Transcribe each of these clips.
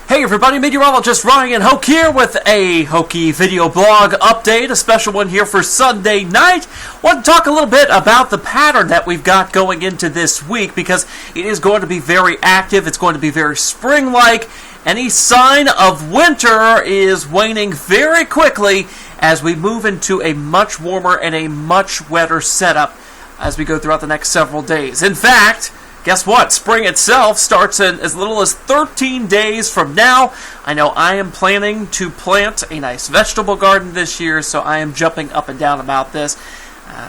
Hey everybody, Meteorologist Ryan Hoke here with a Hokey video blog update, a special one here for Sunday night. Want to talk a little bit about the pattern that we've got going into this week because it is going to be very active, it's going to be very spring-like. Any sign of winter is waning very quickly as we move into a much warmer and a much wetter setup as we go throughout the next several days. In fact, guess what? Spring itself starts in as little as 13 days from now. I know I am planning to plant a nice vegetable garden this year, so I am jumping up and down about this.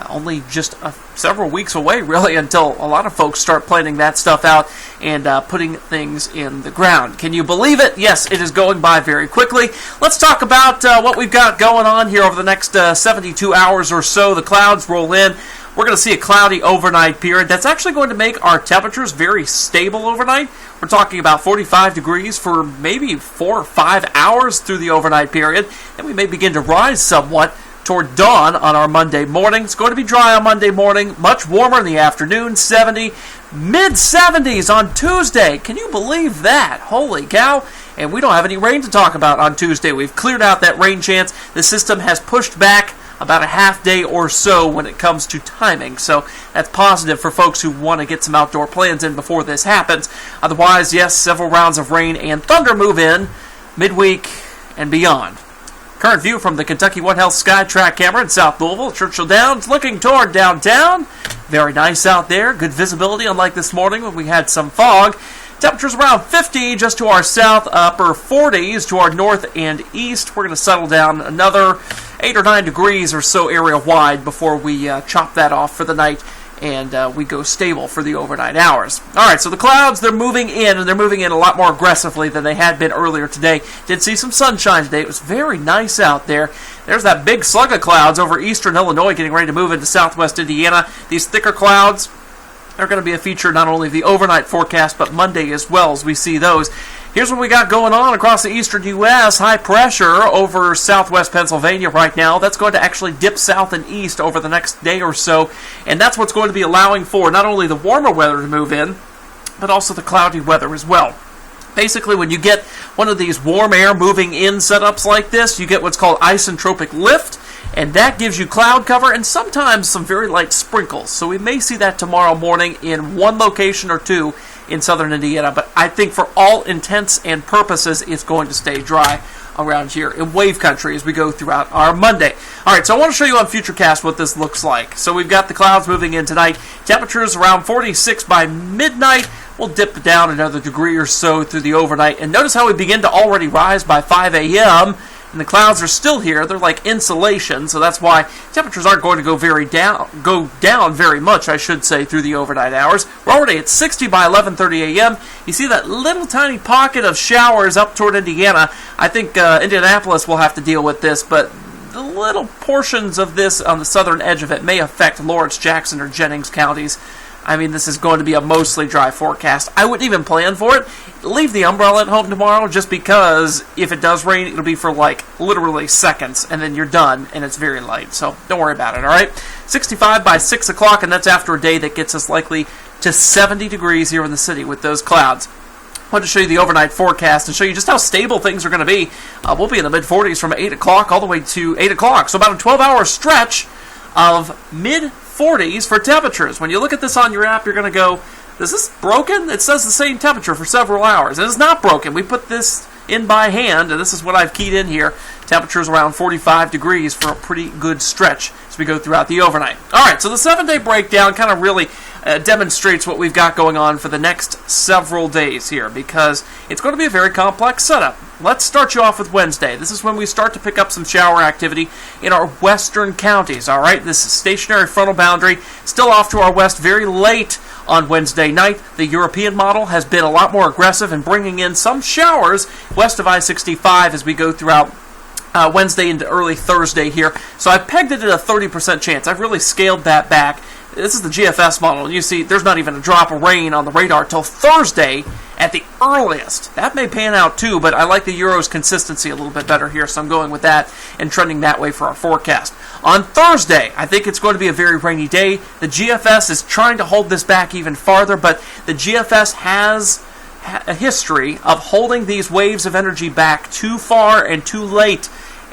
Only just several weeks away, really, until a lot of folks start planting that stuff out and putting things in the ground. Can you believe it? Yes, it is going by very quickly. Let's talk about what we've got going on here over the next 72 hours or so. The clouds roll in. We're going to see a cloudy overnight period. That's actually going to make our temperatures very stable overnight. We're talking about 45 degrees for maybe 4 or 5 hours through the overnight period. Then we may begin to rise somewhat toward dawn on our Monday morning. It's going to be dry on Monday morning, much warmer in the afternoon, 70, mid-70s on Tuesday. Can you believe that? Holy cow. And we don't have any rain to talk about on Tuesday. We've cleared out that rain chance. The system has pushed back about a half day or so when it comes to timing. So that's positive for folks who want to get some outdoor plans in before this happens. Otherwise, yes, several rounds of rain and thunder move in midweek and beyond. Current view from the Kentucky One Health Sky Track camera in South Louisville, Churchill Downs, looking toward downtown. Very nice out there. Good visibility, unlike this morning when we had some fog. Temperatures around 50 just to our south, upper 40s to our north and east. We're going to settle down another 8 or 9 degrees or so area-wide before we chop that off for the night and we go stable for the overnight hours. All right, so the clouds, they're moving in, and they're moving in a lot more aggressively than they had been earlier today. Did see some sunshine today. It was very nice out there. There's that big slug of clouds over eastern Illinois getting ready to move into southwest Indiana. These thicker clouds are going to be a feature not only of the overnight forecast, but Monday as well as we see those. Here's what we got going on across the eastern U.S. High pressure over southwest Pennsylvania right now. That's going to actually dip south and east over the next day or so. And that's what's going to be allowing for not only the warmer weather to move in, but also the cloudy weather as well. Basically, when you get one of these warm air moving in setups like this, you get what's called isentropic lift. And that gives you cloud cover and sometimes some very light sprinkles. So we may see that tomorrow morning in one location or two in southern Indiana. But I think for all intents and purposes, it's going to stay dry around here in wave country as we go throughout our Monday. All right, so I want to show you on Futurecast what this looks like. So we've got the clouds moving in tonight. Temperatures around 46 by midnight. We'll dip down another degree or so through the overnight. And notice how we begin to already rise by 5 a.m., and the clouds are still here. They're like insulation, so that's why temperatures aren't going to go down very much, I should say, through the overnight hours. We're already at 60 by 11:30 a.m. You see that little tiny pocket of showers up toward Indiana. I think Indianapolis will have to deal with this, but the little portions of this on the southern edge of it may affect Lawrence, Jackson, or Jennings counties. I mean, this is going to be a mostly dry forecast. I wouldn't even plan for it. Leave the umbrella at home tomorrow just because if it does rain, it'll be for like literally seconds, and then you're done, and it's very light. So don't worry about it, all right? 65 by 6 o'clock, and that's after a day that gets us likely to 70 degrees here in the city with those clouds. I wanted to show you the overnight forecast and show you just how stable things are going to be. We'll be in the mid-40s from 8 o'clock all the way to 8 o'clock. So about a 12-hour stretch of mid-40s for temperatures. When you look at this on your app, you're going to go, is this broken? It says the same temperature for several hours. And it's not broken. We put this in by hand, and this is what I've keyed in here. Temperatures around 45 degrees for a pretty good stretch as we go throughout the overnight. All right, so the 7-day breakdown kind of really demonstrates what we've got going on for the next several days here because it's going to be a very complex setup. Let's start you off with Wednesday. This is when we start to pick up some shower activity in our western counties. All right, this stationary frontal boundary still off to our west very late on Wednesday night. The European model has been a lot more aggressive in bringing in some showers west of I-65 as we go throughout Wednesday into early Thursday here. So I pegged it at a 30% chance. I've really scaled that back. This is the GFS model, and you see there's not even a drop of rain on the radar till Thursday at the earliest. That may pan out too, but I like the Euro's consistency a little bit better here, so I'm going with that and trending that way for our forecast. On Thursday, I think it's going to be a very rainy day. The GFS is trying to hold this back even farther, but the GFS has a history of holding these waves of energy back too far and too late.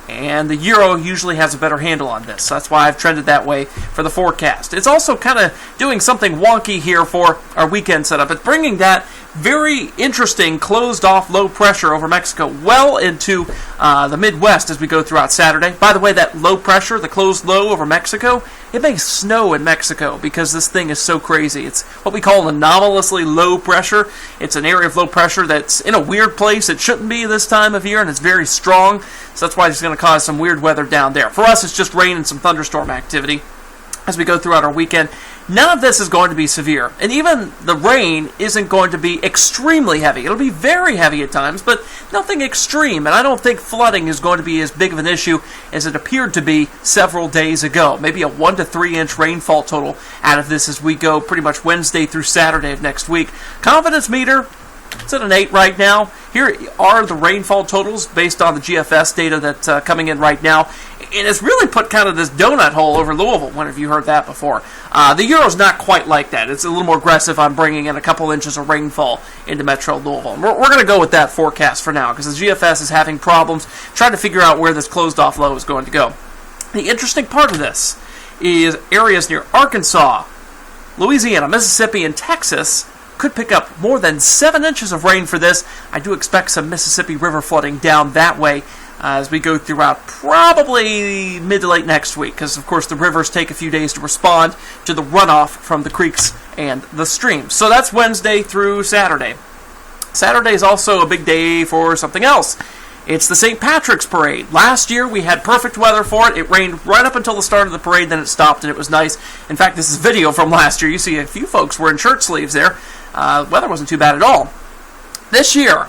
And the Euro usually has a better handle on this. So that's why I've trended that way for the forecast. It's also kind of doing something wonky here for our weekend setup. It's bringing that very interesting closed-off low pressure over Mexico well into the Midwest as we go throughout Saturday. By the way, that low pressure, the closed low over Mexico, it makes snow in Mexico because this thing is so crazy. It's what we call an anomalously low pressure. It's an area of low pressure that's in a weird place. It shouldn't be this time of year, and it's very strong. So that's why it's going to cause some weird weather down there. For us, it's just rain and some thunderstorm activity as we go throughout our weekend. None of this is going to be severe. And even the rain isn't going to be extremely heavy. It'll be very heavy at times, but nothing extreme. And I don't think flooding is going to be as big of an issue as it appeared to be several days ago. Maybe a 1 to 3 inch rainfall total out of this as we go pretty much Wednesday through Saturday of next week. Confidence meter, it's at an 8 right now. Here are the rainfall totals based on the GFS data that's coming in right now. And it's really put kind of this donut hole over Louisville. When have you heard that before? The Euro's not quite like that. It's a little more aggressive on bringing in a couple inches of rainfall into Metro Louisville. And we're going to go with that forecast for now because the GFS is having problems trying to figure out where this closed-off low is going to go. The interesting part of this is areas near Arkansas, Louisiana, Mississippi, and Texas could pick up more than 7 inches of rain for this. I do expect some Mississippi River flooding down that way as we go throughout probably mid to late next week, because of course the rivers take a few days to respond to the runoff from the creeks and the streams. So that's Wednesday through Saturday. Saturday is also a big day for something else. It's the St. Patrick's Parade. Last year we had perfect weather for it. It rained right up until the start of the parade, then it stopped and it was nice. In fact, this is video from last year. You see a few folks wearing shirt sleeves there. Weather wasn't too bad at all. This year,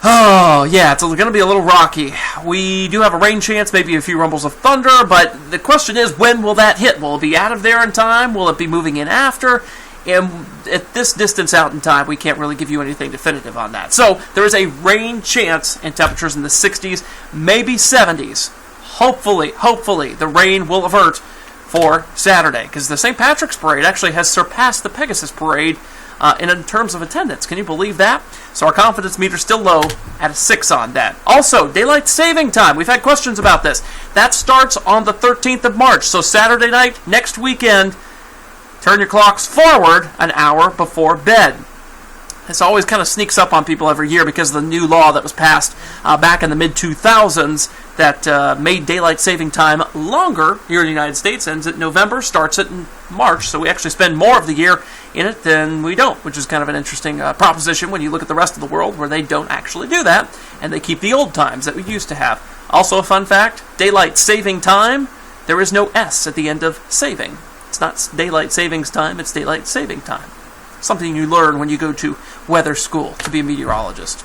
oh, yeah, it's going to be a little rocky. We do have a rain chance, maybe a few rumbles of thunder, but the question is, when will that hit? Will it be out of there in time? Will it be moving in after? And at this distance out in time, we can't really give you anything definitive on that. So there is a rain chance and temperatures in the 60s, maybe 70s. Hopefully, the rain will avert for Saturday, because the St. Patrick's Parade actually has surpassed the Pegasus Parade in terms of attendance. Can you believe that? So our confidence meter still low at a 6 on that. Also, daylight saving time. We've had questions about this. That starts on the 13th of March. So Saturday night, next weekend, turn your clocks forward an hour before bed. This always kind of sneaks up on people every year because of the new law that was passed back in the mid-2000s that made daylight saving time longer here in the United States. Ends at November, starts it in March, so we actually spend more of the year in it than we don't, which is kind of an interesting proposition when you look at the rest of the world where they don't actually do that, and they keep the old times that we used to have. Also a fun fact, daylight saving time, there is no S at the end of saving. It's not daylight savings time, it's daylight saving time. Something you learn when you go to weather school to be a meteorologist.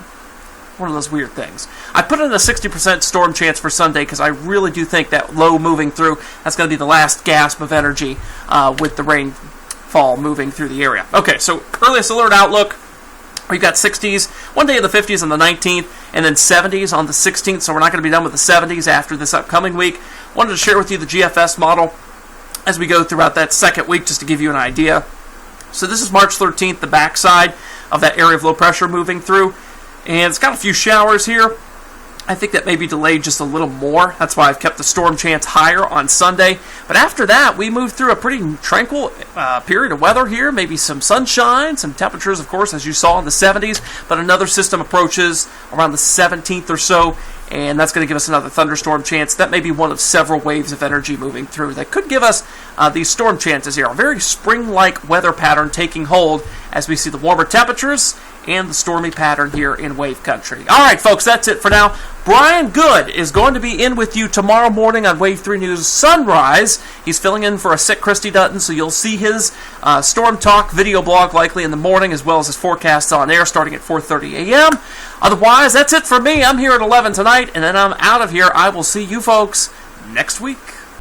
One of those weird things. I put in a 60% storm chance for Sunday because I really do think that low moving through, that's going to be the last gasp of energy with the rainfall moving through the area. Okay, so earliest alert outlook, we've got 60s, one day in the 50s on the 19th, and then 70s on the 16th, so we're not going to be done with the 70s after this upcoming week. Wanted to share with you the GFS model as we go throughout that second week just to give you an idea. So this is March 13th, the backside of that area of low pressure moving through. And it's got a few showers here. I think that may be delayed just a little more. That's why I've kept the storm chance higher on Sunday. But after that, we move through a pretty tranquil period of weather here. Maybe some sunshine, some temperatures, of course, as you saw in the 70s. But another system approaches around the 17th or so. And that's going to give us another thunderstorm chance. That may be one of several waves of energy moving through that could give us these storm chances here. A very spring-like weather pattern taking hold as we see the warmer temperatures and the stormy pattern here in wave country. All right, folks, that's it for now. Brian Good is going to be in with you tomorrow morning on Wave 3 News Sunrise. He's filling in for a sick Christy Dutton, so you'll see his Storm Talk video blog likely in the morning, as well as his forecasts on air starting at 4:30 a.m. Otherwise, that's it for me. I'm here at 11 tonight, and then I'm out of here. I will see you folks next week.